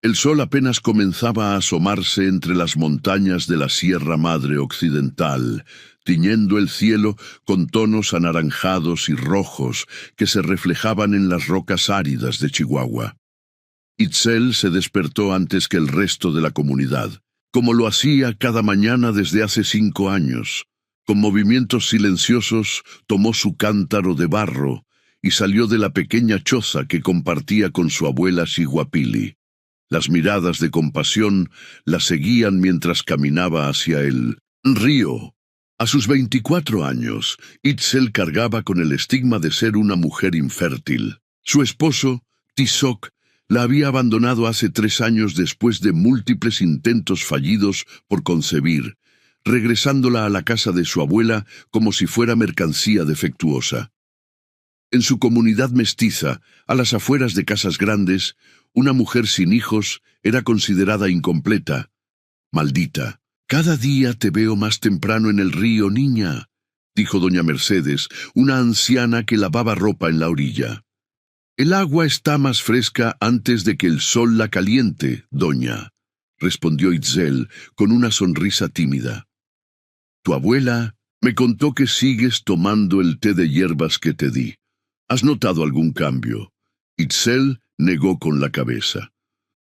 El sol apenas comenzaba a asomarse entre las montañas de la Sierra Madre Occidental, tiñendo el cielo con tonos anaranjados y rojos que se reflejaban en las rocas áridas de Chihuahua. Itzel se despertó antes que el resto de la comunidad, como lo hacía cada mañana desde hace 5 años. Con movimientos silenciosos tomó su cántaro de barro y salió de la pequeña choza que compartía con su abuela Siguapili. Las miradas de compasión la seguían mientras caminaba hacia el río. A sus 24 años, Itzel cargaba con el estigma de ser una mujer infértil. Su esposo, Tizoc, la había abandonado hace 3 años después de múltiples intentos fallidos por concebir, regresándola a la casa de su abuela como si fuera mercancía defectuosa. En su comunidad mestiza, a las afueras de Casas Grandes, una mujer sin hijos era considerada incompleta. «Maldita, cada día te veo más temprano en el río, niña», dijo doña Mercedes, una anciana que lavaba ropa en la orilla. «El agua está más fresca antes de que el sol la caliente, doña», respondió Itzel con una sonrisa tímida. «Tu abuela me contó que sigues tomando el té de hierbas que te di. ¿Has notado algún cambio?» Itzel negó con la cabeza.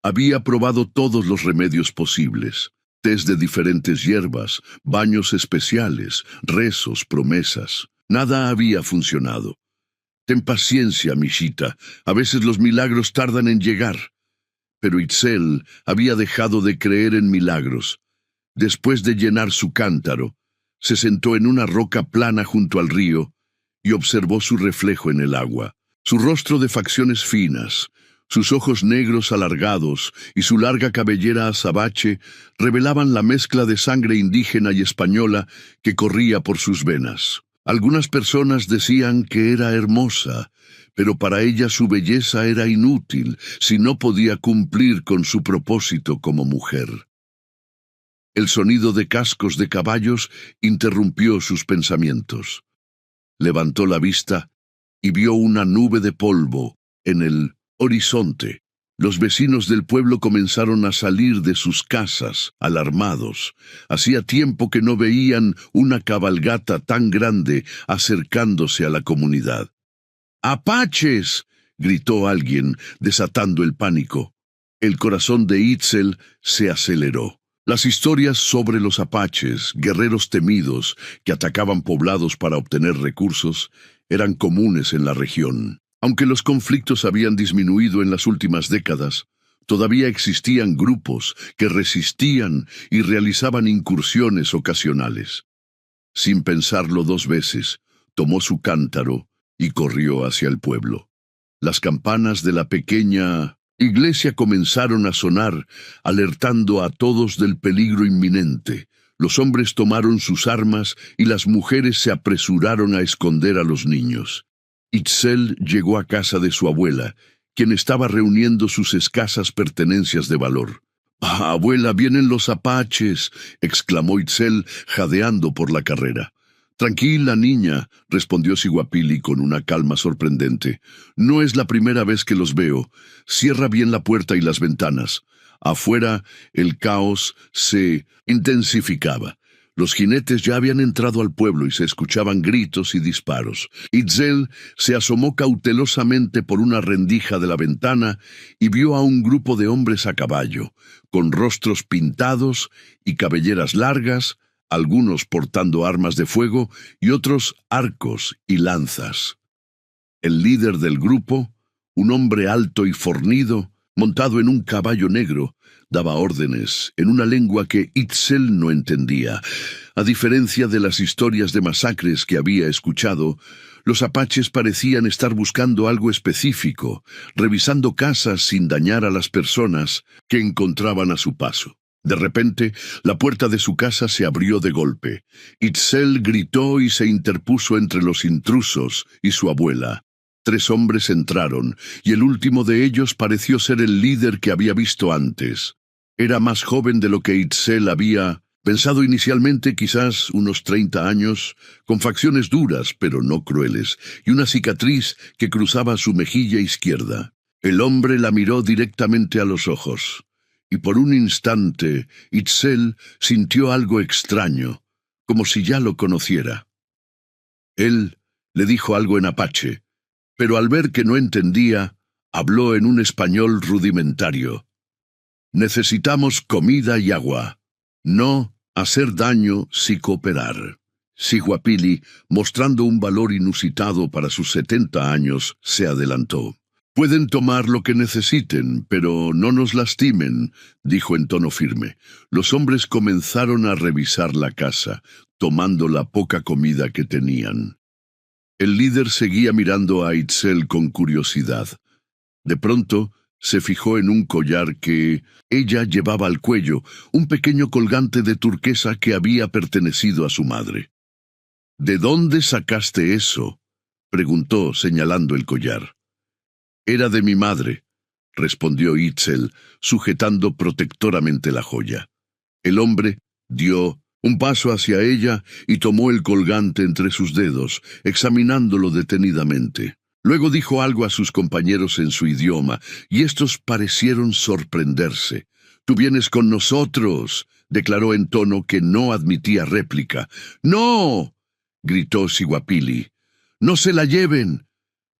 Había probado todos los remedios posibles, tés de diferentes hierbas, baños especiales, rezos, promesas. Nada había funcionado. «Ten paciencia, mijita, a veces los milagros tardan en llegar». Pero Itzel había dejado de creer en milagros. Después de llenar su cántaro, se sentó en una roca plana junto al río y observó su reflejo en el agua. Su rostro de facciones finas, sus ojos negros alargados y su larga cabellera azabache revelaban la mezcla de sangre indígena y española que corría por sus venas. Algunas personas decían que era hermosa, pero para ella su belleza era inútil si no podía cumplir con su propósito como mujer. El sonido de cascos de caballos interrumpió sus pensamientos. Levantó la vista y vio una nube de polvo en el horizonte. Los vecinos del pueblo comenzaron a salir de sus casas, alarmados. Hacía tiempo que no veían una cabalgata tan grande acercándose a la comunidad. «¡Apaches!», gritó alguien, desatando el pánico. El corazón de Itzel se aceleró. Las historias sobre los apaches, guerreros temidos que atacaban poblados para obtener recursos, eran comunes en la región. Aunque los conflictos habían disminuido en las últimas décadas, todavía existían grupos que resistían y realizaban incursiones ocasionales. Sin pensarlo 2 veces, tomó su cántaro y corrió hacia el pueblo. Las campanas de la pequeña iglesia comenzaron a sonar, alertando a todos del peligro inminente. Los hombres tomaron sus armas y las mujeres se apresuraron a esconder a los niños. Itzel llegó a casa de su abuela, quien estaba reuniendo sus escasas pertenencias de valor. «¡Ah, abuela, vienen los apaches!», exclamó Itzel, jadeando por la carrera. «Tranquila, niña», respondió Siguapili con una calma sorprendente. «No es la primera vez que los veo. Cierra bien la puerta y las ventanas». Afuera, el caos se intensificaba. Los jinetes ya habían entrado al pueblo y se escuchaban gritos y disparos. Itzel se asomó cautelosamente por una rendija de la ventana y vio a un grupo de hombres a caballo, con rostros pintados y cabelleras largas, algunos portando armas de fuego y otros arcos y lanzas. El líder del grupo, un hombre alto y fornido, montado en un caballo negro, daba órdenes en una lengua que Itzel no entendía. A diferencia de las historias de masacres que había escuchado, los apaches parecían estar buscando algo específico, revisando casas sin dañar a las personas que encontraban a su paso. De repente, la puerta de su casa se abrió de golpe. Itzel gritó y se interpuso entre los intrusos y su abuela. 3 hombres entraron, y el último de ellos pareció ser el líder que había visto antes. Era más joven de lo que Itzel había pensado inicialmente, quizás unos 30 años, con facciones duras pero no crueles, y una cicatriz que cruzaba su mejilla izquierda. El hombre la miró directamente a los ojos, y por un instante Itzel sintió algo extraño, como si ya lo conociera. Él le dijo algo en apache, pero al ver que no entendía, habló en un español rudimentario. Necesitamos comida y agua, no hacer daño si cooperar. Siguapili, mostrando un valor inusitado para sus 70 años, se adelantó. Pueden tomar lo que necesiten, pero no nos lastimen, dijo en tono firme. Los hombres comenzaron a revisar la casa, tomando la poca comida que tenían. El líder seguía mirando a Itzel con curiosidad. De pronto, se fijó en un collar que ella llevaba al cuello, un pequeño colgante de turquesa que había pertenecido a su madre. ¿De dónde sacaste eso?, preguntó, señalando el collar. Era de mi madre, respondió Itzel, sujetando protectoramente la joya. El hombre dio un paso hacia ella y tomó el colgante entre sus dedos, examinándolo detenidamente. Luego dijo algo a sus compañeros en su idioma, y estos parecieron sorprenderse. «Tú vienes con nosotros», declaró en tono que no admitía réplica. «¡No!», gritó Siguapili. «¡No se la lleven!».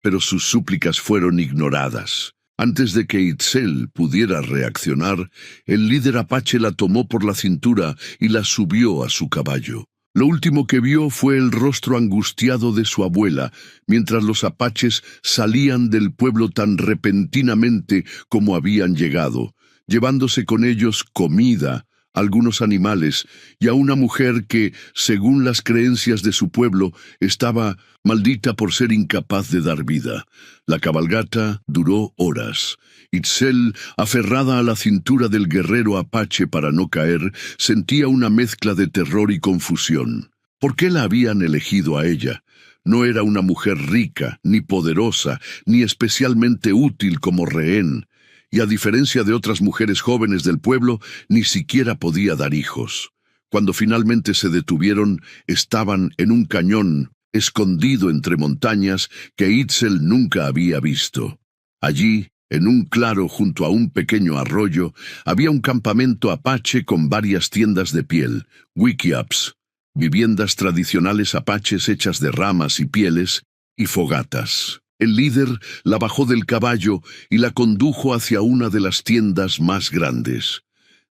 Pero sus súplicas fueron ignoradas. Antes de que Itzel pudiera reaccionar, el líder apache la tomó por la cintura y la subió a su caballo. Lo último que vio fue el rostro angustiado de su abuela, mientras los apaches salían del pueblo tan repentinamente como habían llegado, llevándose con ellos comida, algunos animales y a una mujer que, según las creencias de su pueblo, estaba maldita por ser incapaz de dar vida. La cabalgata duró horas. Itzel, aferrada a la cintura del guerrero apache para no caer, sentía una mezcla de terror y confusión. ¿Por qué la habían elegido a ella? No era una mujer rica, ni poderosa, ni especialmente útil como rehén, y a diferencia de otras mujeres jóvenes del pueblo, ni siquiera podía dar hijos. Cuando finalmente se detuvieron, estaban en un cañón, escondido entre montañas que Itzel nunca había visto. Allí, en un claro junto a un pequeño arroyo, había un campamento apache con varias tiendas de piel, wickiups, viviendas tradicionales apaches hechas de ramas y pieles, y fogatas. El líder la bajó del caballo y la condujo hacia una de las tiendas más grandes.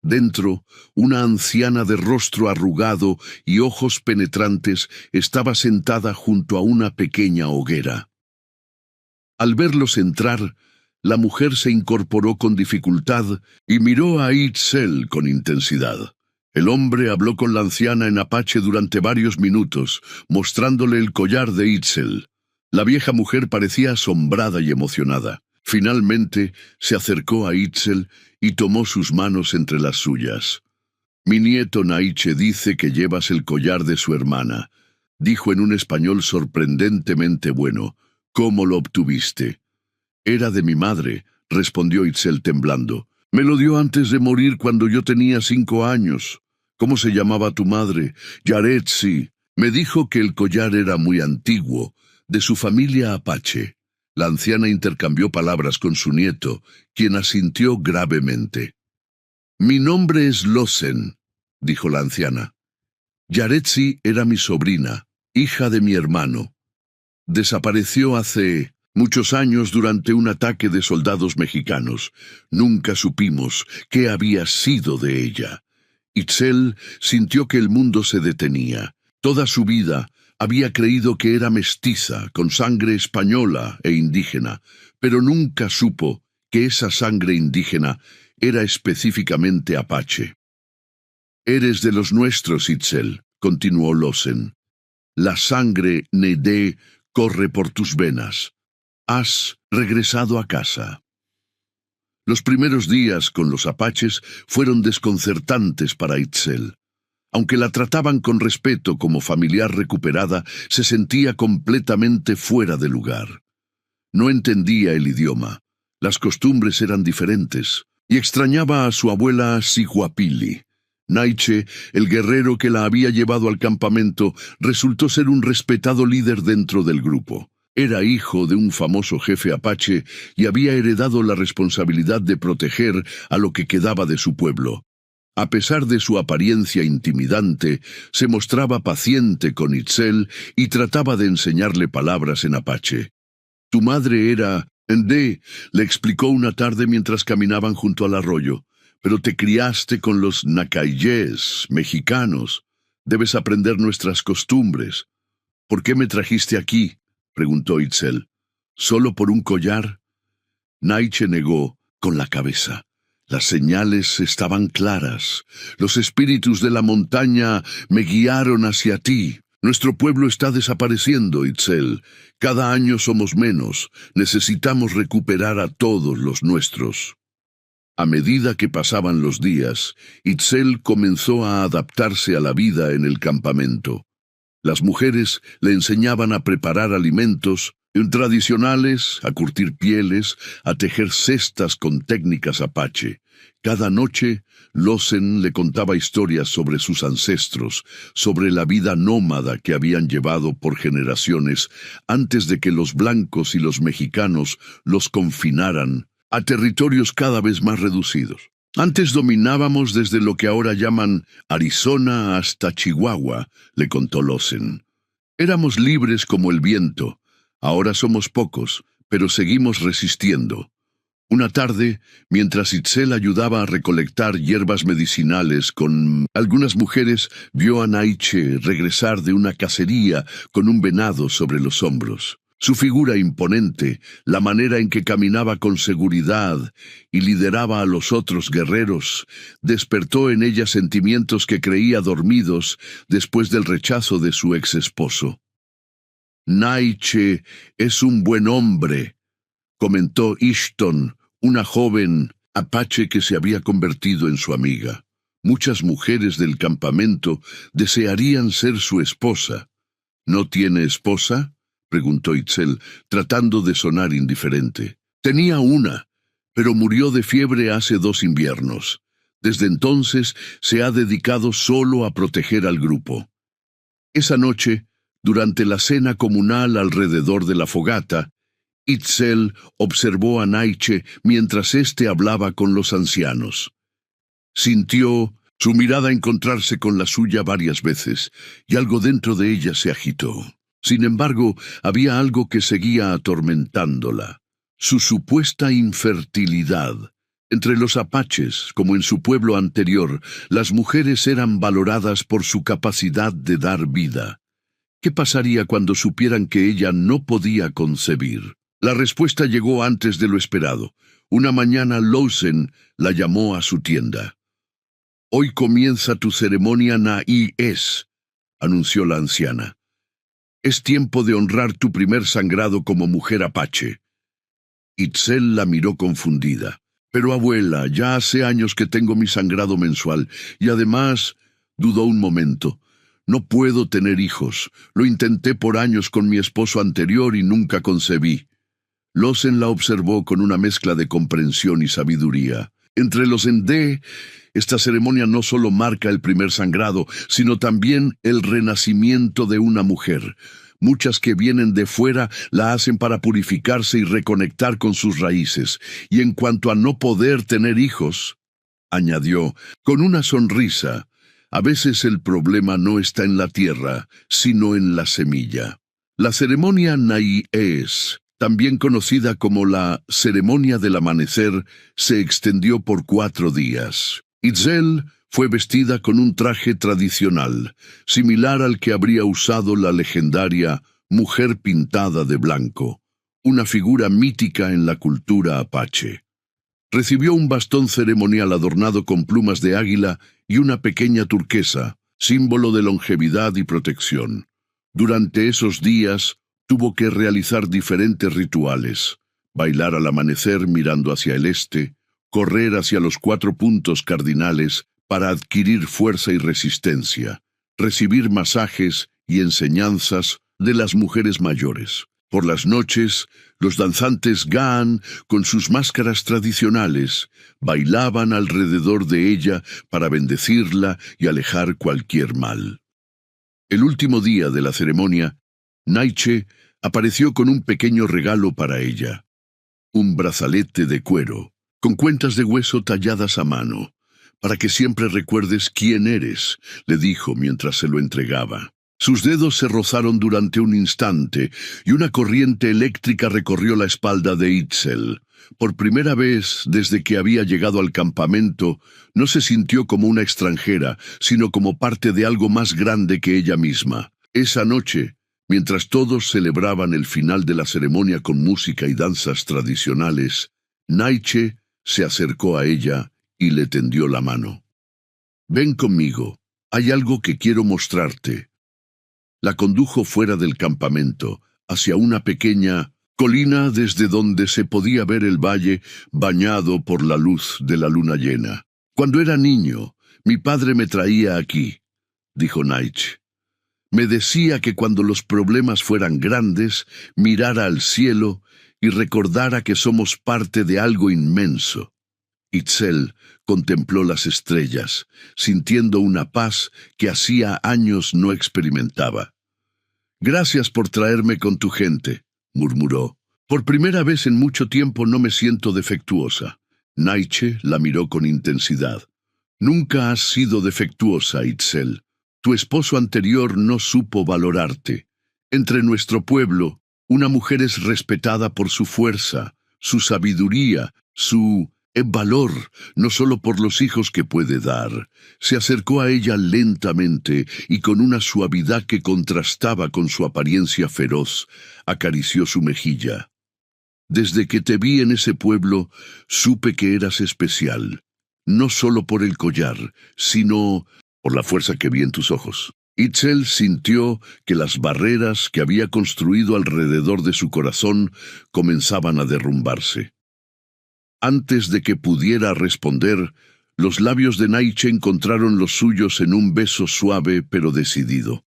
Dentro, una anciana de rostro arrugado y ojos penetrantes estaba sentada junto a una pequeña hoguera. Al verlos entrar, la mujer se incorporó con dificultad y miró a Itzel con intensidad. El hombre habló con la anciana en apache durante varios minutos, mostrándole el collar de Itzel. La vieja mujer parecía asombrada y emocionada. Finalmente se acercó a Itzel y tomó sus manos entre las suyas. «Mi nieto Naiche dice que llevas el collar de su hermana», dijo en un español sorprendentemente bueno. «¿Cómo lo obtuviste?» «Era de mi madre», respondió Itzel temblando. «Me lo dio antes de morir cuando yo tenía 5 años. ¿Cómo se llamaba tu madre?» «Yaretsi. Me dijo que el collar era muy antiguo, de su familia apache». La anciana intercambió palabras con su nieto, quien asintió gravemente. «Mi nombre es Losen», dijo la anciana. «Yaretsi era mi sobrina, hija de mi hermano. Desapareció hace muchos años durante un ataque de soldados mexicanos. Nunca supimos qué había sido de ella». Itzel sintió que el mundo se detenía. Toda su vida había creído que era mestiza, con sangre española e indígena, pero nunca supo que esa sangre indígena era específicamente apache. «Eres de los nuestros, Itzel», continuó Losen. «La sangre Nede corre por tus venas. Has regresado a casa». Los primeros días con los apaches fueron desconcertantes para Itzel. Aunque la trataban con respeto como familiar recuperada, se sentía completamente fuera de lugar. No entendía el idioma, las costumbres eran diferentes, y extrañaba a su abuela Siguapili. Naiche, el guerrero que la había llevado al campamento, resultó ser un respetado líder dentro del grupo. Era hijo de un famoso jefe apache y había heredado la responsabilidad de proteger a lo que quedaba de su pueblo. A pesar de su apariencia intimidante, se mostraba paciente con Itzel y trataba de enseñarle palabras en apache. «Tu madre era Ndé», le explicó una tarde mientras caminaban junto al arroyo, «pero te criaste con los nacayés, mexicanos. Debes aprender nuestras costumbres». «¿Por qué me trajiste aquí?», preguntó Itzel. «¿Solo por un collar?». Naiche negó con la cabeza. Las señales estaban claras. «Los espíritus de la montaña me guiaron hacia ti. Nuestro pueblo está desapareciendo, Itzel. Cada año somos menos. Necesitamos recuperar a todos los nuestros». A medida que pasaban los días, Itzel comenzó a adaptarse a la vida en el campamento. Las mujeres le enseñaban a preparar alimentos tradicionales, a curtir pieles, a tejer cestas con técnicas apache. Cada noche, Lozen le contaba historias sobre sus ancestros, sobre la vida nómada que habían llevado por generaciones antes de que los blancos y los mexicanos los confinaran a territorios cada vez más reducidos. «Antes dominábamos desde lo que ahora llaman Arizona hasta Chihuahua», le contó Lozen. «Éramos libres como el viento. Ahora somos pocos, pero seguimos resistiendo». Una tarde, mientras Itzel ayudaba a recolectar hierbas medicinales con algunas mujeres, vio a Naiche regresar de una cacería con un venado sobre los hombros. Su figura imponente, la manera en que caminaba con seguridad y lideraba a los otros guerreros, despertó en ella sentimientos que creía dormidos después del rechazo de su ex esposo. «Naiche es un buen hombre», comentó Ishton, una joven apache que se había convertido en su amiga. Muchas mujeres del campamento desearían ser su esposa. «¿No tiene esposa?», preguntó Itzel, tratando de sonar indiferente. «Tenía una, pero murió de fiebre hace 2 inviernos. Desde entonces se ha dedicado solo a proteger al grupo». Esa noche, durante la cena comunal alrededor de la fogata, Itzel observó a Naiche mientras éste hablaba con los ancianos. Sintió su mirada encontrarse con la suya varias veces, y algo dentro de ella se agitó. Sin embargo, había algo que seguía atormentándola: su supuesta infertilidad. Entre los apaches, como en su pueblo anterior, las mujeres eran valoradas por su capacidad de dar vida. ¿Qué pasaría cuando supieran que ella no podía concebir? La respuesta llegó antes de lo esperado. Una mañana Lozen la llamó a su tienda. «Hoy comienza tu ceremonia Naí-es», anunció la anciana. «Es tiempo de honrar tu primer sangrado como mujer apache». Itzel la miró confundida. «Pero abuela, ya hace años que tengo mi sangrado mensual, y además…» Dudó un momento. «No puedo tener hijos. Lo intenté por años con mi esposo anterior y nunca concebí». Lozen la observó con una mezcla de comprensión y sabiduría. Entre los Ndé, esta ceremonia no solo marca el primer sangrado, sino también el renacimiento de una mujer. Muchas que vienen de fuera la hacen para purificarse y reconectar con sus raíces. Y en cuanto a no poder tener hijos, añadió, con una sonrisa, a veces el problema no está en la tierra, sino en la semilla. La ceremonia Naí-es, también conocida como la ceremonia del amanecer, se extendió por 4 días. Itzel fue vestida con un traje tradicional, similar al que habría usado la legendaria mujer pintada de blanco, una figura mítica en la cultura apache. Recibió un bastón ceremonial adornado con plumas de águila y una pequeña turquesa, símbolo de longevidad y protección. Durante esos días, tuvo que realizar diferentes rituales: bailar al amanecer mirando hacia el este, correr hacia los 4 puntos cardinales para adquirir fuerza y resistencia, recibir masajes y enseñanzas de las mujeres mayores. Por las noches, los danzantes Gaan, con sus máscaras tradicionales, bailaban alrededor de ella para bendecirla y alejar cualquier mal. El último día de la ceremonia, Naiche apareció con un pequeño regalo para ella. Un brazalete de cuero, con cuentas de hueso talladas a mano. «Para que siempre recuerdes quién eres», le dijo mientras se lo entregaba. Sus dedos se rozaron durante un instante y una corriente eléctrica recorrió la espalda de Itzel. Por primera vez desde que había llegado al campamento, no se sintió como una extranjera, sino como parte de algo más grande que ella misma. Esa noche, mientras todos celebraban el final de la ceremonia con música y danzas tradicionales, Naiche se acercó a ella y le tendió la mano. «Ven conmigo, hay algo que quiero mostrarte». La condujo fuera del campamento, hacia una pequeña colina desde donde se podía ver el valle bañado por la luz de la luna llena. «Cuando era niño, mi padre me traía aquí», dijo Naiche. «Me decía que cuando los problemas fueran grandes, mirara al cielo y recordara que somos parte de algo inmenso». Itzel contempló las estrellas, sintiendo una paz que hacía años no experimentaba. «Gracias por traerme con tu gente», murmuró. «Por primera vez en mucho tiempo no me siento defectuosa». Naiche la miró con intensidad. «Nunca has sido defectuosa, Itzel. Tu esposo anterior no supo valorarte. Entre nuestro pueblo, una mujer es respetada por su fuerza, su sabiduría, su valor, no solo por los hijos que puede dar». Se acercó a ella lentamente y con una suavidad que contrastaba con su apariencia feroz, acarició su mejilla. «Desde que te vi en ese pueblo, supe que eras especial, no solo por el collar, sino por la fuerza que vi en tus ojos». Itzel sintió que las barreras que había construido alrededor de su corazón comenzaban a derrumbarse. Antes de que pudiera responder, los labios de Naiche encontraron los suyos en un beso suave pero decidido.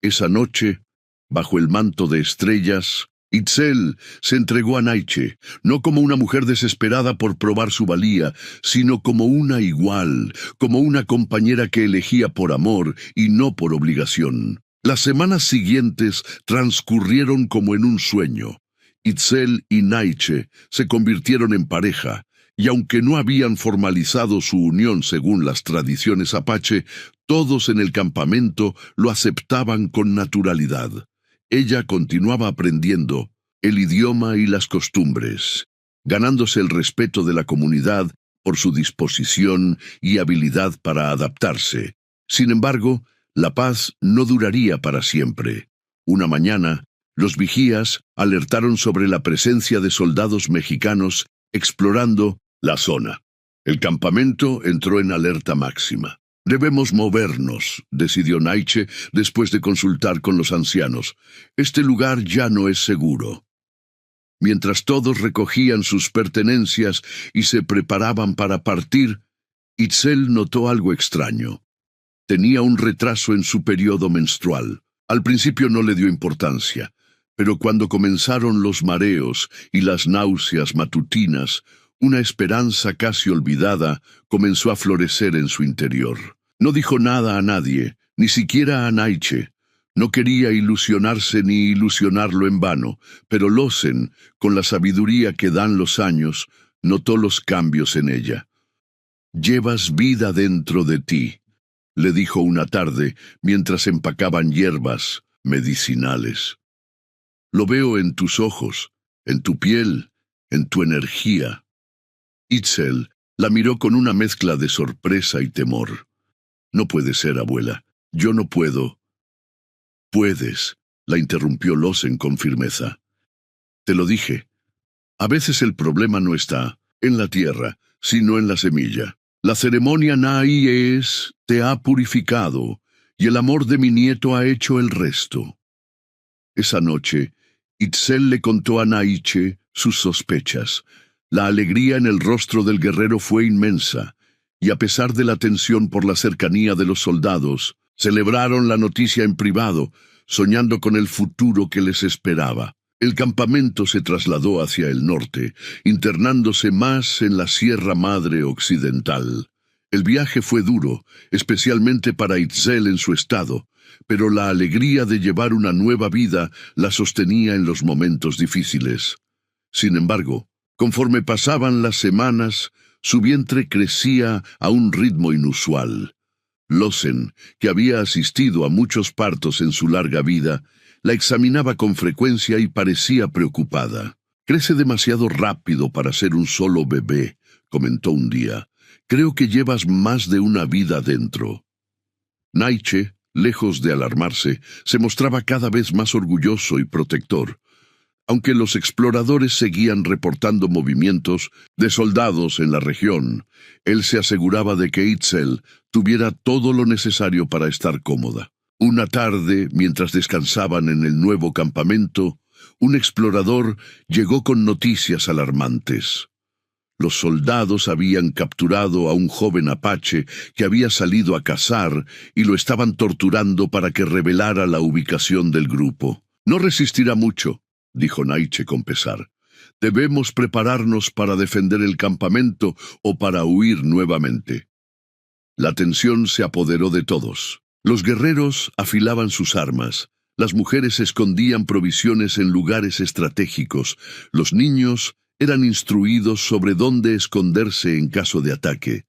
Esa noche, bajo el manto de estrellas, Itzel se entregó a Naiche, no como una mujer desesperada por probar su valía, sino como una igual, como una compañera que elegía por amor y no por obligación. Las semanas siguientes transcurrieron como en un sueño. Itzel y Naiche se convirtieron en pareja, y aunque no habían formalizado su unión según las tradiciones apache, todos en el campamento lo aceptaban con naturalidad. Ella continuaba aprendiendo el idioma y las costumbres, ganándose el respeto de la comunidad por su disposición y habilidad para adaptarse. Sin embargo, la paz no duraría para siempre. Una mañana, los vigías alertaron sobre la presencia de soldados mexicanos explorando la zona. El campamento entró en alerta máxima. «Debemos movernos», decidió Naiche después de consultar con los ancianos. «Este lugar ya no es seguro». Mientras todos recogían sus pertenencias y se preparaban para partir, Itzel notó algo extraño. Tenía un retraso en su periodo menstrual. Al principio no le dio importancia, pero cuando comenzaron los mareos y las náuseas matutinas, una esperanza casi olvidada comenzó a florecer en su interior. No dijo nada a nadie, ni siquiera a Naiche. No quería ilusionarse ni ilusionarlo en vano, pero Lozen, con la sabiduría que dan los años, notó los cambios en ella. «Llevas vida dentro de ti», le dijo una tarde mientras empacaban hierbas medicinales. «Lo veo en tus ojos, en tu piel, en tu energía». Itzel la miró con una mezcla de sorpresa y temor. «No puede ser, abuela. Yo no puedo». «Puedes», la interrumpió Lozen con firmeza. «Te lo dije. A veces el problema no está en la tierra, sino en la semilla. La ceremonia Nai te ha purificado, y el amor de mi nieto ha hecho el resto». Esa noche, Itzel le contó a Naiche sus sospechas. La alegría en el rostro del guerrero fue inmensa, y a pesar de la tensión por la cercanía de los soldados, celebraron la noticia en privado, soñando con el futuro que les esperaba. El campamento se trasladó hacia el norte, internándose más en la Sierra Madre Occidental. El viaje fue duro, especialmente para Itzel en su estado, pero la alegría de llevar una nueva vida la sostenía en los momentos difíciles. Sin embargo, conforme pasaban las semanas, su vientre crecía a un ritmo inusual. Lossen, que había asistido a muchos partos en su larga vida, la examinaba con frecuencia y parecía preocupada. «Crece demasiado rápido para ser un solo bebé», comentó un día. «Creo que llevas más de una vida dentro». Naiche, lejos de alarmarse, se mostraba cada vez más orgulloso y protector. Aunque los exploradores seguían reportando movimientos de soldados en la región, él se aseguraba de que Itzel tuviera todo lo necesario para estar cómoda. Una tarde, mientras descansaban en el nuevo campamento, un explorador llegó con noticias alarmantes. Los soldados habían capturado a un joven apache que había salido a cazar y lo estaban torturando para que revelara la ubicación del grupo. «No resistirá mucho», dijo Naiche con pesar. «Debemos prepararnos para defender el campamento o para huir nuevamente». La tensión se apoderó de todos. Los guerreros afilaban sus armas, las mujeres escondían provisiones en lugares estratégicos, los niños eran instruidos sobre dónde esconderse en caso de ataque.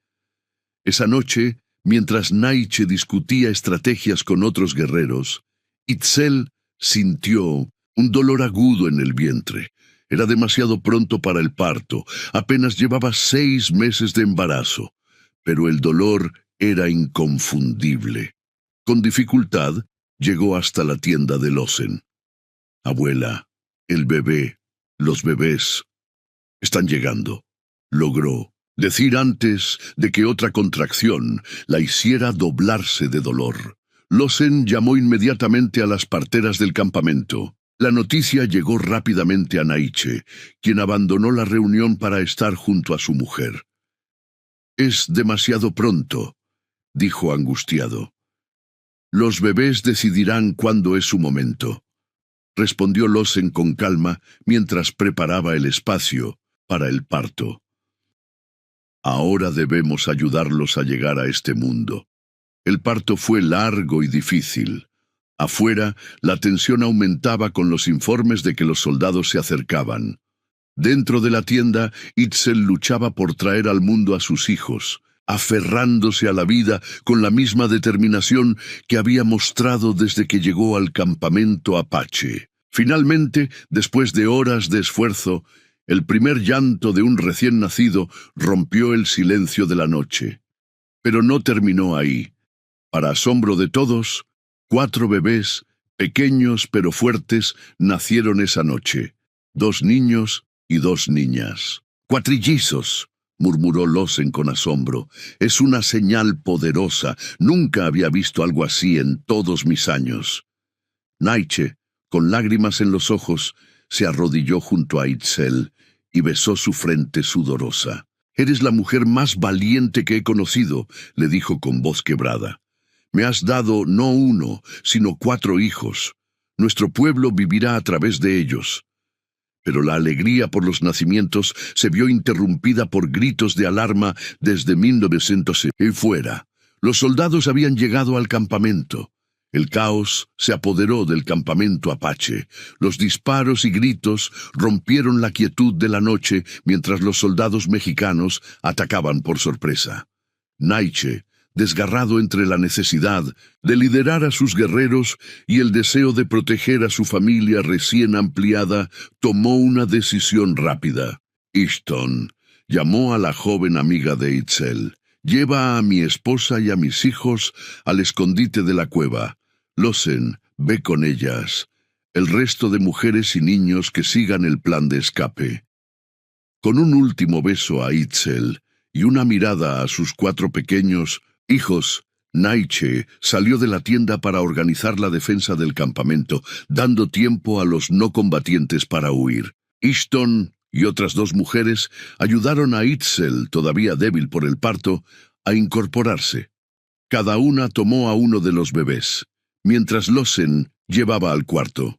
Esa noche, mientras Naiche discutía estrategias con otros guerreros, Itzel sintió un dolor agudo en el vientre. Era demasiado pronto para el parto, apenas llevaba 6 meses de embarazo, pero el dolor era inconfundible. Con dificultad, llegó hasta la tienda de Lossen. «Abuela, el bebé, los bebés, están llegando», logró decir antes de que otra contracción la hiciera doblarse de dolor. Lossen llamó inmediatamente a las parteras del campamento. La noticia llegó rápidamente a Naiche, quien abandonó la reunión para estar junto a su mujer. «Es demasiado pronto», dijo angustiado. «Los bebés decidirán cuándo es su momento», respondió Lossen con calma mientras preparaba el espacio para el parto. «Ahora debemos ayudarlos a llegar a este mundo». El parto fue largo y difícil. Afuera, la tensión aumentaba con los informes de que los soldados se acercaban. Dentro de la tienda, Itzel luchaba por traer al mundo a sus hijos, aferrándose a la vida con la misma determinación que había mostrado desde que llegó al campamento Apache. Finalmente, después de horas de esfuerzo, el primer llanto de un recién nacido rompió el silencio de la noche. Pero no terminó ahí. Para asombro de todos, 4 bebés, pequeños pero fuertes, nacieron esa noche. 2 niños y 2 niñas. «Cuatrillizos», murmuró Lossen con asombro. «Es una señal poderosa. Nunca había visto algo así en todos mis años». Naiche, con lágrimas en los ojos, se arrodilló junto a Itzel y besó su frente sudorosa. «Eres la mujer más valiente que he conocido», le dijo con voz quebrada. «Me has dado no 1, sino 4 hijos. Nuestro pueblo vivirá a través de ellos». Pero la alegría por los nacimientos se vio interrumpida por gritos de alarma desde 1900 y fuera. Los soldados habían llegado al campamento. El caos se apoderó del campamento Apache. Los disparos y gritos rompieron la quietud de la noche mientras los soldados mexicanos atacaban por sorpresa. Naiche, desgarrado entre la necesidad de liderar a sus guerreros y el deseo de proteger a su familia recién ampliada, tomó una decisión rápida. «Ishton», llamó a la joven amiga de Itzel. «Lleva a mi esposa y a mis hijos al escondite de la cueva. Lossen, ve con ellas. El resto de mujeres y niños que sigan el plan de escape». Con un último beso a Itzel y una mirada a sus 4 pequeños hijos, Naiche salió de la tienda para organizar la defensa del campamento, dando tiempo a los no combatientes para huir. Ishton y otras 2 mujeres ayudaron a Itzel, todavía débil por el parto, a incorporarse. Cada una tomó a uno de los bebés, mientras Lossen llevaba al cuarto.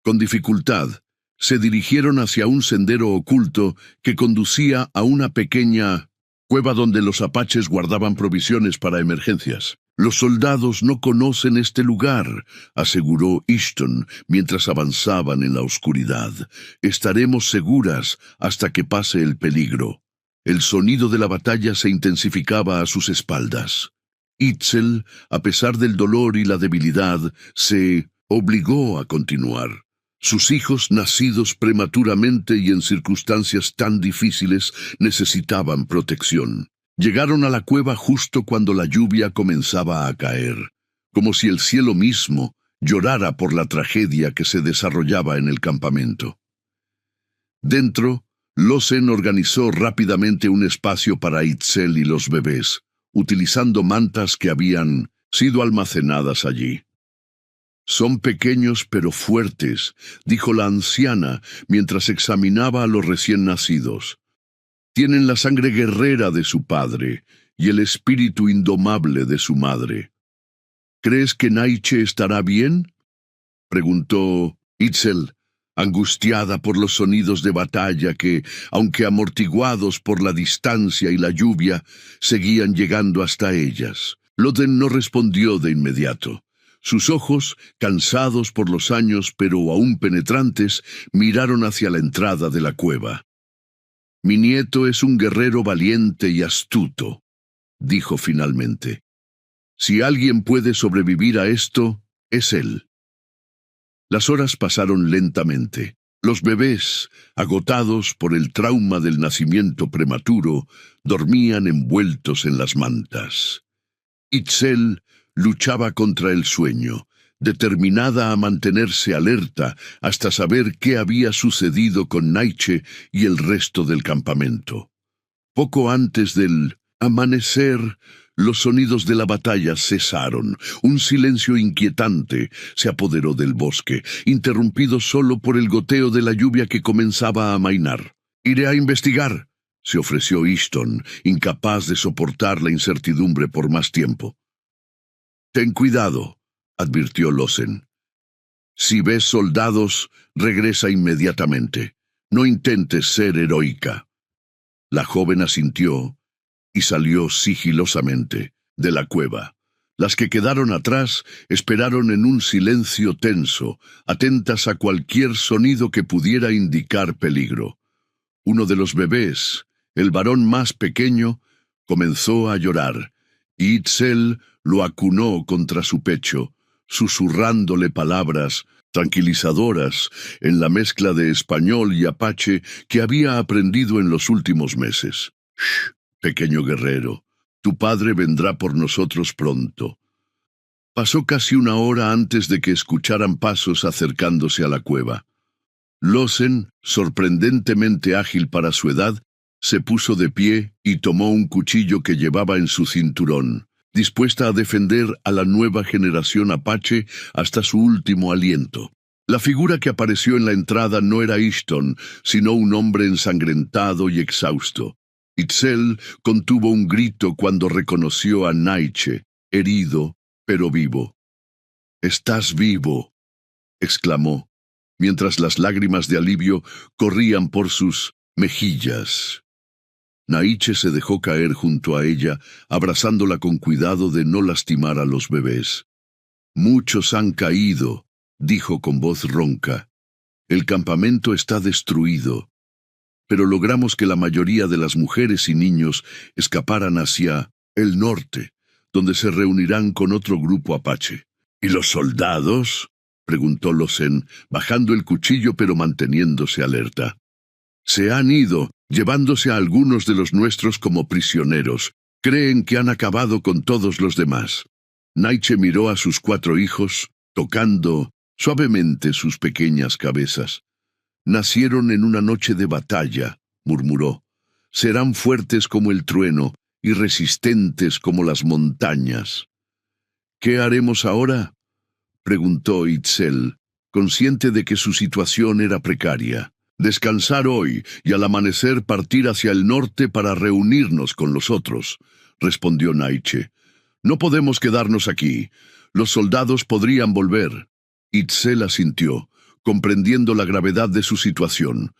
Con dificultad, se dirigieron hacia un sendero oculto que conducía a una pequeña cueva donde los apaches guardaban provisiones para emergencias. Los soldados no conocen este lugar, aseguró Ishton mientras avanzaban en la oscuridad. Estaremos seguras hasta que pase el peligro. El sonido de la batalla se intensificaba a sus espaldas. Itzel, a pesar del dolor y la debilidad, se obligó a continuar. Sus hijos, nacidos prematuramente y en circunstancias tan difíciles, necesitaban protección. Llegaron a la cueva justo cuando la lluvia comenzaba a caer, como si el cielo mismo llorara por la tragedia que se desarrollaba en el campamento. Dentro, Lawson organizó rápidamente un espacio para Itzel y los bebés, utilizando mantas que habían sido almacenadas allí. «Son pequeños pero fuertes», dijo la anciana mientras examinaba a los recién nacidos. «Tienen la sangre guerrera de su padre y el espíritu indomable de su madre». «¿Crees que Naiche estará bien?», preguntó Itzel, angustiada por los sonidos de batalla que, aunque amortiguados por la distancia y la lluvia, seguían llegando hasta ellas. Loden no respondió de inmediato. Sus ojos, cansados por los años pero aún penetrantes, miraron hacia la entrada de la cueva. «Mi nieto es un guerrero valiente y astuto», dijo finalmente. «Si alguien puede sobrevivir a esto, es él». Las horas pasaron lentamente. Los bebés, agotados por el trauma del nacimiento prematuro, dormían envueltos en las mantas. Itzel luchaba contra el sueño, determinada a mantenerse alerta hasta saber qué había sucedido con Naiche y el resto del campamento. Poco antes del amanecer, los sonidos de la batalla cesaron. Un silencio inquietante se apoderó del bosque, interrumpido solo por el goteo de la lluvia que comenzaba a amainar. «Iré a investigar», se ofreció Ishton, incapaz de soportar la incertidumbre por más tiempo. «Ten cuidado», advirtió Lawson. «Si ves soldados, regresa inmediatamente. No intentes ser heroica». La joven asintió y salió sigilosamente de la cueva. Las que quedaron atrás esperaron en un silencio tenso, atentas a cualquier sonido que pudiera indicar peligro. Uno de los bebés, el varón más pequeño, comenzó a llorar, y Itzel lo acunó contra su pecho, susurrándole palabras tranquilizadoras en la mezcla de español y apache que había aprendido en los últimos meses. «Shh, pequeño guerrero, tu padre vendrá por nosotros pronto». Pasó casi una hora antes de que escucharan pasos acercándose a la cueva. Lawson, sorprendentemente ágil para su edad, se puso de pie y tomó un cuchillo que llevaba en su cinturón, dispuesta a defender a la nueva generación apache hasta su último aliento. La figura que apareció en la entrada no era Ishton, sino un hombre ensangrentado y exhausto. Itzel contuvo un grito cuando reconoció a Naiche, herido, pero vivo. «Estás vivo», exclamó, mientras las lágrimas de alivio corrían por sus mejillas. Naiche se dejó caer junto a ella, abrazándola con cuidado de no lastimar a los bebés. «Muchos han caído», dijo con voz ronca. «El campamento está destruido, pero logramos que la mayoría de las mujeres y niños escaparan hacia el norte, donde se reunirán con otro grupo apache». «¿Y los soldados?», preguntó Lawson, bajando el cuchillo pero manteniéndose alerta. «Se han ido, llevándose a algunos de los nuestros como prisioneros. Creen que han acabado con todos los demás». Naiche miró a sus 4 hijos, tocando suavemente sus pequeñas cabezas. «Nacieron en una noche de batalla», murmuró. «Serán fuertes como el trueno y resistentes como las montañas». «¿Qué haremos ahora?», preguntó Itzel, consciente de que su situación era precaria. «Descansar hoy y al amanecer partir hacia el norte para reunirnos con los otros», respondió Naiche. «No podemos quedarnos aquí. Los soldados podrían volver». Itzel asintió, comprendiendo la gravedad de su situación.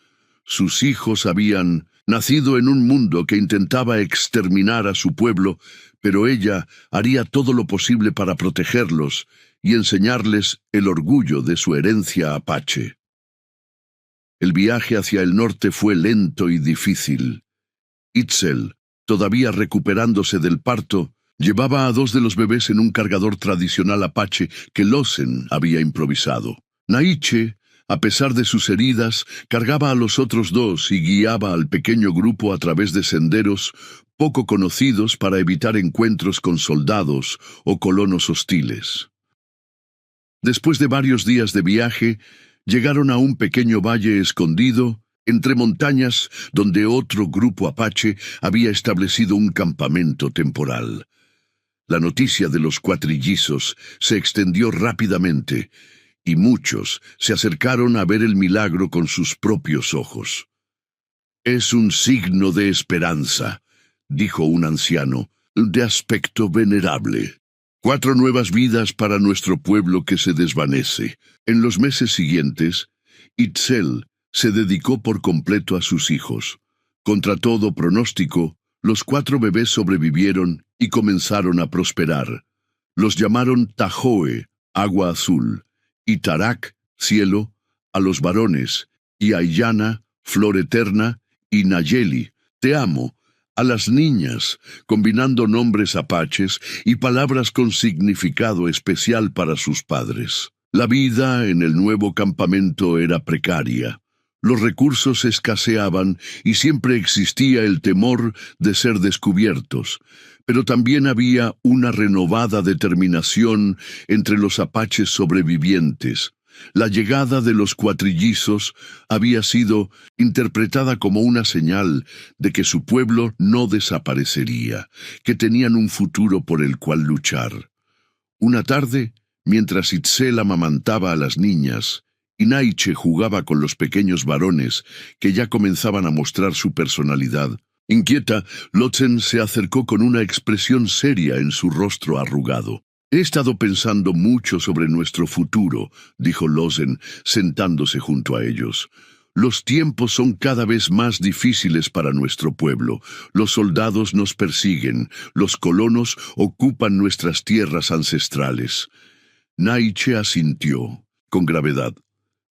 Sus hijos habían nacido en un mundo que intentaba exterminar a su pueblo, pero ella haría todo lo posible para protegerlos y enseñarles el orgullo de su herencia apache. El viaje hacia el norte fue lento y difícil. Itzel, todavía recuperándose del parto, llevaba a 2 de los bebés en un cargador tradicional apache que Lawson había improvisado. Naiche, a pesar de sus heridas, cargaba a los otros 2 y guiaba al pequeño grupo a través de senderos poco conocidos para evitar encuentros con soldados o colonos hostiles. Después de varios días de viaje, llegaron a un pequeño valle escondido entre montañas donde otro grupo apache había establecido un campamento temporal. La noticia de los cuatrillizos se extendió rápidamente y muchos se acercaron a ver el milagro con sus propios ojos. «Es un signo de esperanza», dijo un anciano, de aspecto venerable. «4 nuevas vidas para nuestro pueblo que se desvanece». En los meses siguientes, Itzel se dedicó por completo a sus hijos. Contra todo pronóstico, los 4 bebés sobrevivieron y comenzaron a prosperar. Los llamaron Tahoe, agua azul, y Tarak, cielo, a los varones, y Aiyana, flor eterna, y Nayeli, te amo, a las niñas, combinando nombres apaches y palabras con significado especial para sus padres. La vida en el nuevo campamento era precaria. Los recursos escaseaban y siempre existía el temor de ser descubiertos, pero también había una renovada determinación entre los apaches sobrevivientes. La llegada de los cuatrillizos había sido interpretada como una señal de que su pueblo no desaparecería, que tenían un futuro por el cual luchar. Una tarde, mientras Itzel amamantaba a las niñas, y Naiche jugaba con los pequeños varones que ya comenzaban a mostrar su personalidad, inquieta, Lawson se acercó con una expresión seria en su rostro arrugado. «He estado pensando mucho sobre nuestro futuro», dijo Lawson, sentándose junto a ellos. «Los tiempos son cada vez más difíciles para nuestro pueblo. Los soldados nos persiguen, los colonos ocupan nuestras tierras ancestrales». Naiche asintió, con gravedad.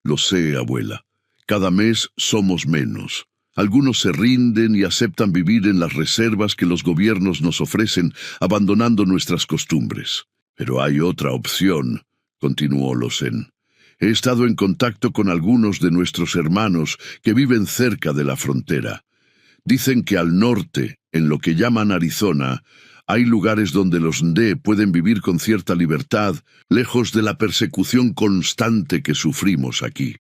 «Lo sé, abuela. Cada mes somos menos. Algunos se rinden y aceptan vivir en las reservas que los gobiernos nos ofrecen, abandonando nuestras costumbres. Pero hay otra opción», continuó Lawson. «He estado en contacto con algunos de nuestros hermanos que viven cerca de la frontera. Dicen que al norte, en lo que llaman Arizona, hay lugares donde los Ndé pueden vivir con cierta libertad, lejos de la persecución constante que sufrimos aquí».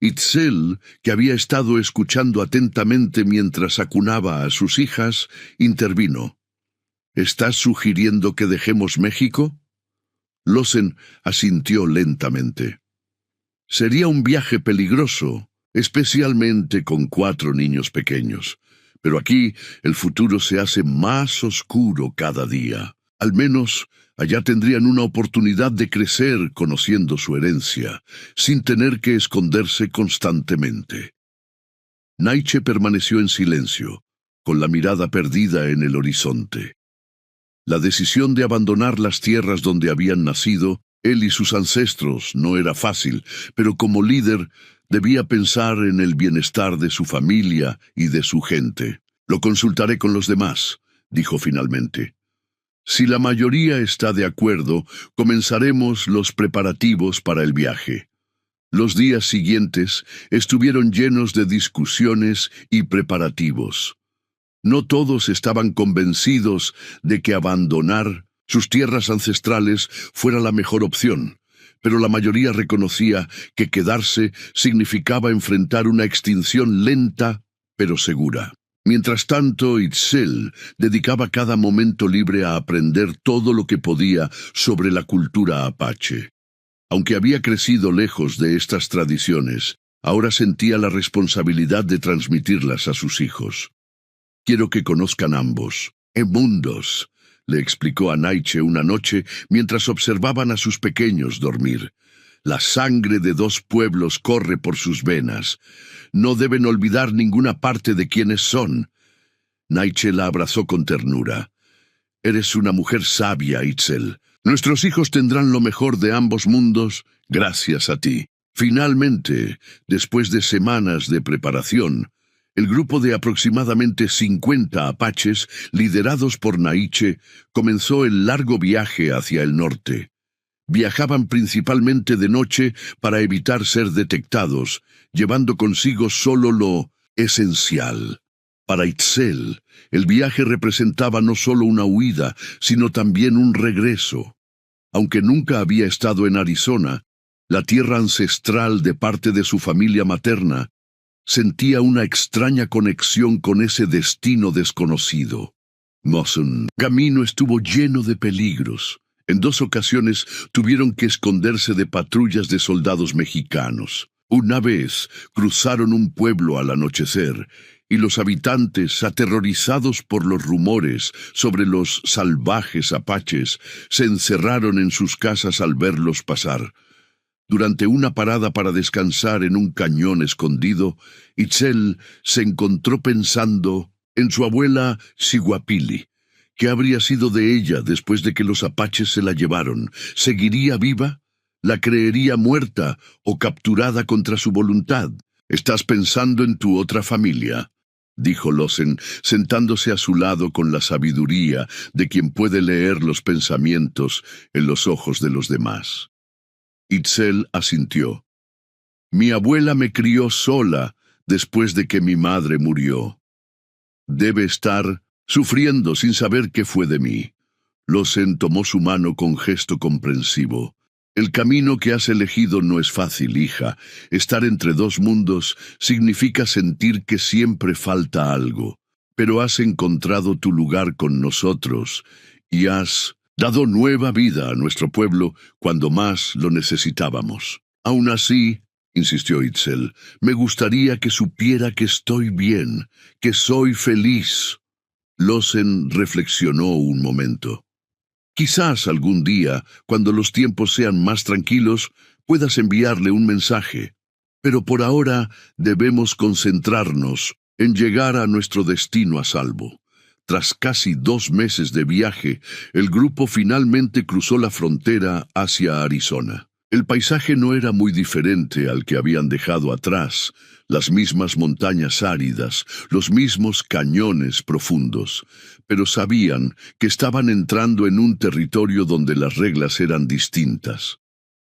Itzel, que había estado escuchando atentamente mientras acunaba a sus hijas, intervino. «¿Estás sugiriendo que dejemos México?» Lawson asintió lentamente. «Sería un viaje peligroso, especialmente con 4 niños pequeños. Pero aquí el futuro se hace más oscuro cada día. Al menos allá tendrían una oportunidad de crecer conociendo su herencia, sin tener que esconderse constantemente». Naiche permaneció en silencio, con la mirada perdida en el horizonte. La decisión de abandonar las tierras donde habían nacido, él y sus ancestros, no era fácil, pero como líder debía pensar en el bienestar de su familia y de su gente. «Lo consultaré con los demás», dijo finalmente. «Si la mayoría está de acuerdo, comenzaremos los preparativos para el viaje». Los días siguientes estuvieron llenos de discusiones y preparativos. No todos estaban convencidos de que abandonar sus tierras ancestrales fuera la mejor opción, pero la mayoría reconocía que quedarse significaba enfrentar una extinción lenta pero segura. Mientras tanto, Itzel dedicaba cada momento libre a aprender todo lo que podía sobre la cultura apache. Aunque había crecido lejos de estas tradiciones, ahora sentía la responsabilidad de transmitirlas a sus hijos. «Quiero que conozcan ambos. Mundos», le explicó a Naiche una noche mientras observaban a sus pequeños dormir. La sangre de 2 pueblos corre por sus venas. No deben olvidar ninguna parte de quienes son. Naiche la abrazó con ternura. Eres una mujer sabia, Itzel. Nuestros hijos tendrán lo mejor de ambos mundos gracias a ti. Finalmente, después de semanas de preparación, el grupo de aproximadamente 50 apaches, liderados por Naiche, comenzó el largo viaje hacia el norte. Viajaban principalmente de noche para evitar ser detectados, llevando consigo solo lo esencial. Para Itzel, el viaje representaba no solo una huida, sino también un regreso. Aunque nunca había estado en Arizona, la tierra ancestral de parte de su familia materna, sentía una extraña conexión con ese destino desconocido. El camino estuvo lleno de peligros. En 2 ocasiones tuvieron que esconderse de patrullas de soldados mexicanos. Una vez cruzaron un pueblo al anochecer, y los habitantes, aterrorizados por los rumores sobre los salvajes apaches, se encerraron en sus casas al verlos pasar. Durante una parada para descansar en un cañón escondido, Itzel se encontró pensando en su abuela Siguapili. ¿Qué habría sido de ella después de que los apaches se la llevaron? ¿Seguiría viva? ¿La creería muerta o capturada contra su voluntad? «Estás pensando en tu otra familia», dijo Lawson, sentándose a su lado con la sabiduría de quien puede leer los pensamientos en los ojos de los demás. Itzel asintió. «Mi abuela me crió sola después de que mi madre murió. Debe estar sufriendo sin saber qué fue de mí». Lawson tomó su mano con gesto comprensivo. «El camino que has elegido no es fácil, hija. Estar entre 2 mundos significa sentir que siempre falta algo. Pero has encontrado tu lugar con nosotros y has dado nueva vida a nuestro pueblo cuando más lo necesitábamos. Aún así», insistió Itzel, «me gustaría que supiera que estoy bien, que soy feliz». Lawson reflexionó un momento. «Quizás algún día, cuando los tiempos sean más tranquilos, puedas enviarle un mensaje. Pero por ahora debemos concentrarnos en llegar a nuestro destino a salvo». Tras casi 2 meses de viaje, el grupo finalmente cruzó la frontera hacia Arizona. El paisaje no era muy diferente al que habían dejado atrás, las mismas montañas áridas, los mismos cañones profundos, pero sabían que estaban entrando en un territorio donde las reglas eran distintas.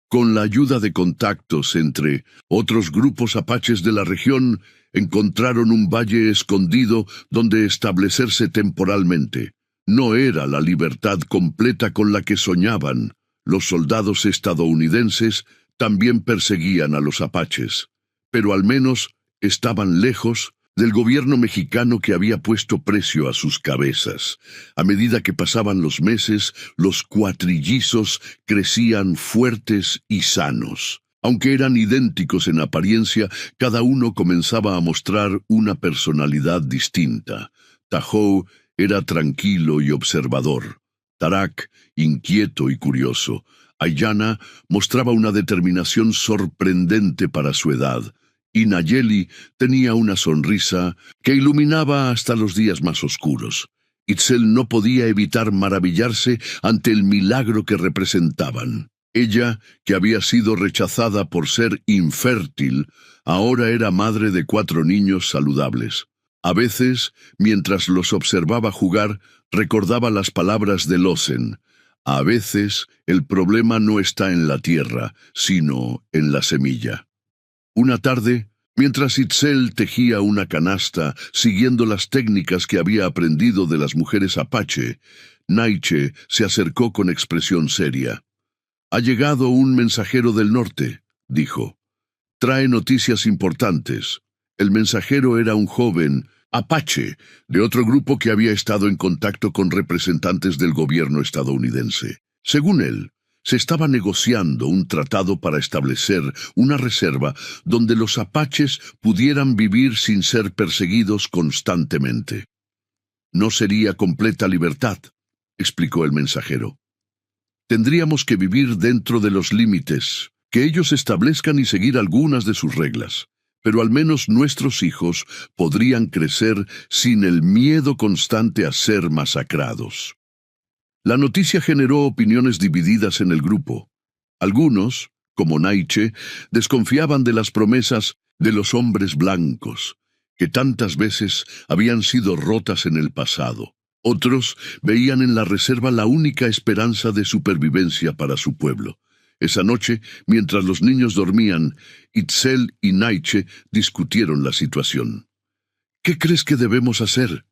Con la ayuda de contactos entre otros grupos apaches de la región, encontraron un valle escondido donde establecerse temporalmente. No era la libertad completa con la que soñaban. Los soldados estadounidenses también perseguían a los apaches, pero al menos estaban lejos del gobierno mexicano que había puesto precio a sus cabezas. A medida que pasaban los meses, los cuatrillizos crecían fuertes y sanos. Aunque eran idénticos en apariencia, cada uno comenzaba a mostrar una personalidad distinta. Tahoe era tranquilo y observador. Tarak, inquieto y curioso. Aiyana mostraba una determinación sorprendente para su edad. Y Nayeli tenía una sonrisa que iluminaba hasta los días más oscuros. Itzel no podía evitar maravillarse ante el milagro que representaban. Ella, que había sido rechazada por ser infértil, ahora era madre de 4 niños saludables. A veces, mientras los observaba jugar, recordaba las palabras de Lawson. A veces, el problema no está en la tierra, sino en la semilla. Una tarde, mientras Itzel tejía una canasta siguiendo las técnicas que había aprendido de las mujeres apache, Naiche se acercó con expresión seria. «Ha llegado un mensajero del norte», dijo. «Trae noticias importantes». El mensajero era un joven apache de otro grupo que había estado en contacto con representantes del gobierno estadounidense. Según él, se estaba negociando un tratado para establecer una reserva donde los apaches pudieran vivir sin ser perseguidos constantemente. «No sería completa libertad», explicó el mensajero. «Tendríamos que vivir dentro de los límites, Que ellos establezcan y seguir algunas de sus reglas, pero al menos nuestros hijos podrían crecer sin el miedo constante a ser masacrados. La noticia generó opiniones divididas en el grupo. Algunos, como Naiche, desconfiaban de las promesas de los hombres blancos, que tantas veces habían sido rotas en el pasado. Otros veían en la reserva la única esperanza de supervivencia para su pueblo. Esa noche, mientras los niños dormían, Itzel y Naiche discutieron la situación. «¿Qué crees que debemos hacer?»,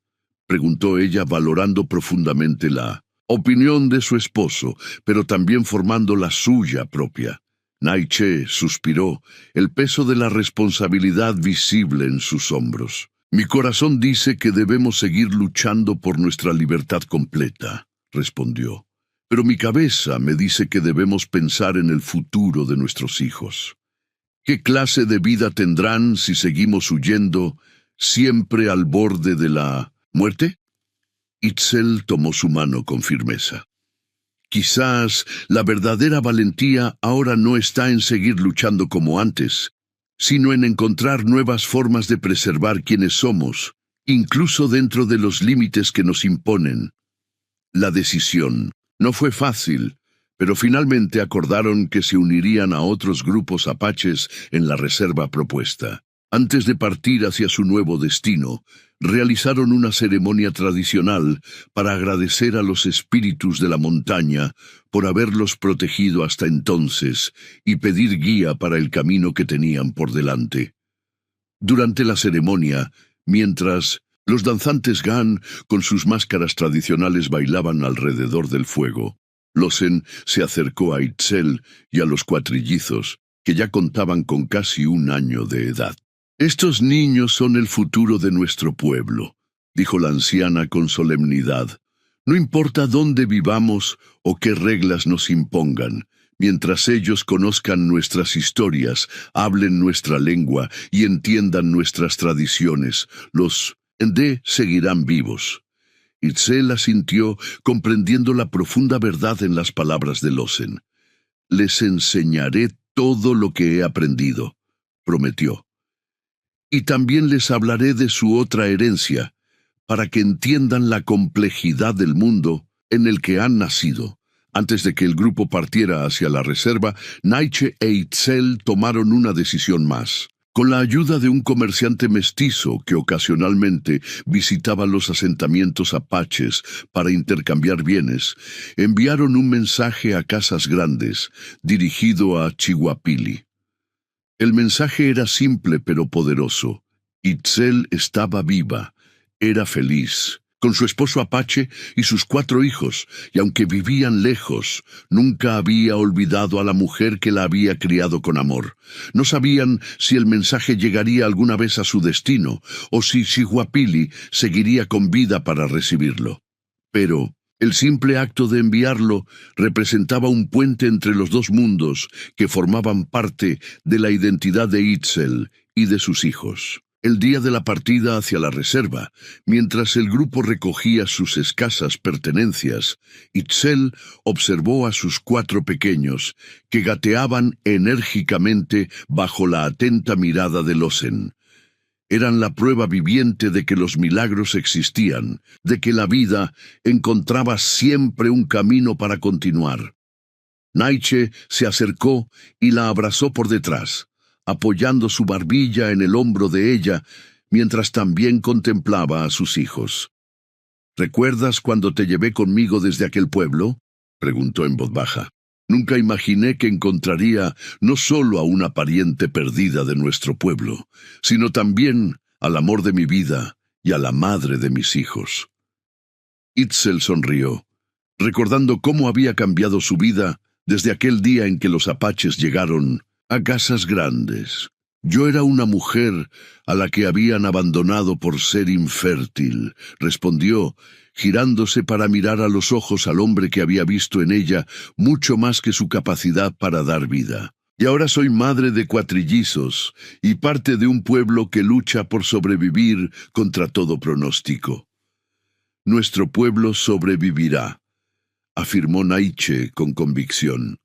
preguntó ella, valorando profundamente la opinión de su esposo, pero también formando la suya propia. Naiche suspiró, el peso de la responsabilidad visible en sus hombros. «Mi corazón dice que debemos seguir luchando por nuestra libertad completa», respondió. «Pero mi cabeza me dice que debemos pensar en el futuro de nuestros hijos. ¿Qué clase de vida tendrán si seguimos huyendo, siempre al borde de la muerte?» Itzel tomó su mano con firmeza. «Quizás la verdadera valentía ahora no está en seguir luchando como antes, sino en encontrar nuevas formas de preservar quienes somos, incluso dentro de los límites que nos imponen». La decisión no fue fácil, pero finalmente acordaron que se unirían a otros grupos apaches en la reserva propuesta. Antes de partir hacia su nuevo destino, realizaron una ceremonia tradicional para agradecer a los espíritus de la montaña por haberlos protegido hasta entonces y pedir guía para el camino que tenían por delante. Durante la ceremonia, mientras los danzantes Gan con sus máscaras tradicionales bailaban alrededor del fuego, Losen se acercó a Itzel y a los cuatrillizos, que ya contaban con casi 1 año de edad. «Estos niños son el futuro de nuestro pueblo», dijo la anciana con solemnidad. «No importa dónde vivamos o qué reglas nos impongan, mientras ellos conozcan nuestras historias, hablen nuestra lengua y entiendan nuestras tradiciones, los Ndé seguirán vivos». Itzel asintió, comprendiendo la profunda verdad en las palabras de Losen. «Les enseñaré todo lo que he aprendido», prometió. «Y también les hablaré de su otra herencia, para que entiendan la complejidad del mundo en el que han nacido». Antes de que el grupo partiera hacia la reserva, Naiche e Itzel tomaron una decisión más. Con la ayuda de un comerciante mestizo que ocasionalmente visitaba los asentamientos apaches para intercambiar bienes, enviaron un mensaje a Casas Grandes, dirigido a Chihuapili. El mensaje era simple pero poderoso. Itzel estaba viva, era feliz, con su esposo apache y sus 4 hijos, y aunque vivían lejos, nunca había olvidado a la mujer que la había criado con amor. No sabían si el mensaje llegaría alguna vez a su destino, o si Chihuapili seguiría con vida para recibirlo. Pero el simple acto de enviarlo representaba un puente entre los 2 mundos que formaban parte de la identidad de Itzel y de sus hijos. El día de la partida hacia la reserva, mientras el grupo recogía sus escasas pertenencias, Itzel observó a sus 4 pequeños, que gateaban enérgicamente bajo la atenta mirada de Losen. Eran la prueba viviente de que los milagros existían, de que la vida encontraba siempre un camino para continuar. Naiche se acercó y la abrazó por detrás, apoyando su barbilla en el hombro de ella, mientras también contemplaba a sus hijos. «¿Recuerdas cuando te llevé conmigo desde aquel pueblo?», preguntó en voz baja. «Nunca imaginé que encontraría no solo a una pariente perdida de nuestro pueblo, sino también al amor de mi vida y a la madre de mis hijos». Itzel sonrió, recordando cómo había cambiado su vida desde aquel día en que los apaches llegaron a Casas Grandes. «Yo era una mujer a la que habían abandonado por ser infértil», respondió, girándose para mirar a los ojos al hombre que había visto en ella mucho más que su capacidad para dar vida. «Y ahora soy madre de cuatrillizos y parte de un pueblo que lucha por sobrevivir contra todo pronóstico». «Nuestro pueblo sobrevivirá», afirmó Naiche con convicción.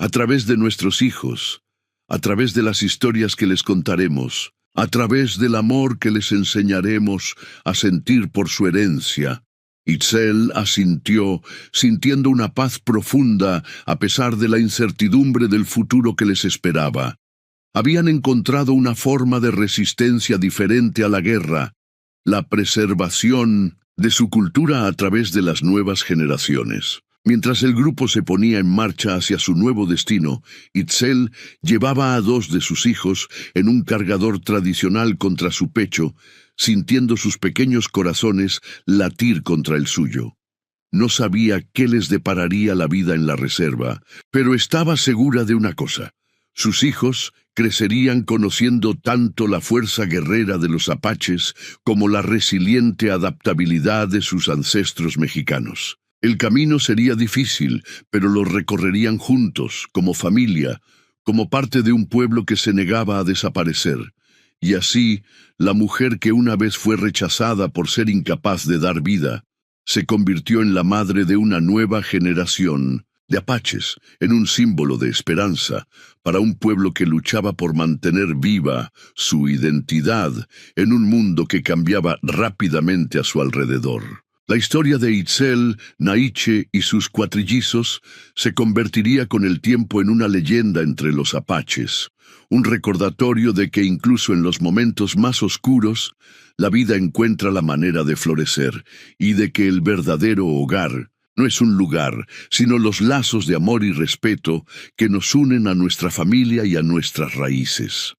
a través de nuestros hijos, a través de las historias que les contaremos, a través del amor que les enseñaremos a sentir por su herencia. Itzel asintió, sintiendo una paz profunda a pesar de la incertidumbre del futuro que les esperaba. Habían encontrado una forma de resistencia diferente a la guerra, la preservación de su cultura a través de las nuevas generaciones. Mientras el grupo se ponía en marcha hacia su nuevo destino, Itzel llevaba a 2 de sus hijos en un cargador tradicional contra su pecho, sintiendo sus pequeños corazones latir contra el suyo. No sabía qué les depararía la vida en la reserva, pero estaba segura de una cosa: sus hijos crecerían conociendo tanto la fuerza guerrera de los apaches como la resiliente adaptabilidad de sus ancestros mexicanos. El camino sería difícil, pero lo recorrerían juntos, como familia, como parte de un pueblo que se negaba a desaparecer. Y así, la mujer que una vez fue rechazada por ser incapaz de dar vida, se convirtió en la madre de una nueva generación de apaches, en un símbolo de esperanza para un pueblo que luchaba por mantener viva su identidad en un mundo que cambiaba rápidamente a su alrededor. La historia de Itzel, Naiche y sus cuatrillizos se convertiría con el tiempo en una leyenda entre los apaches, un recordatorio de que incluso en los momentos más oscuros, la vida encuentra la manera de florecer y de que el verdadero hogar no es un lugar, sino los lazos de amor y respeto que nos unen a nuestra familia y a nuestras raíces.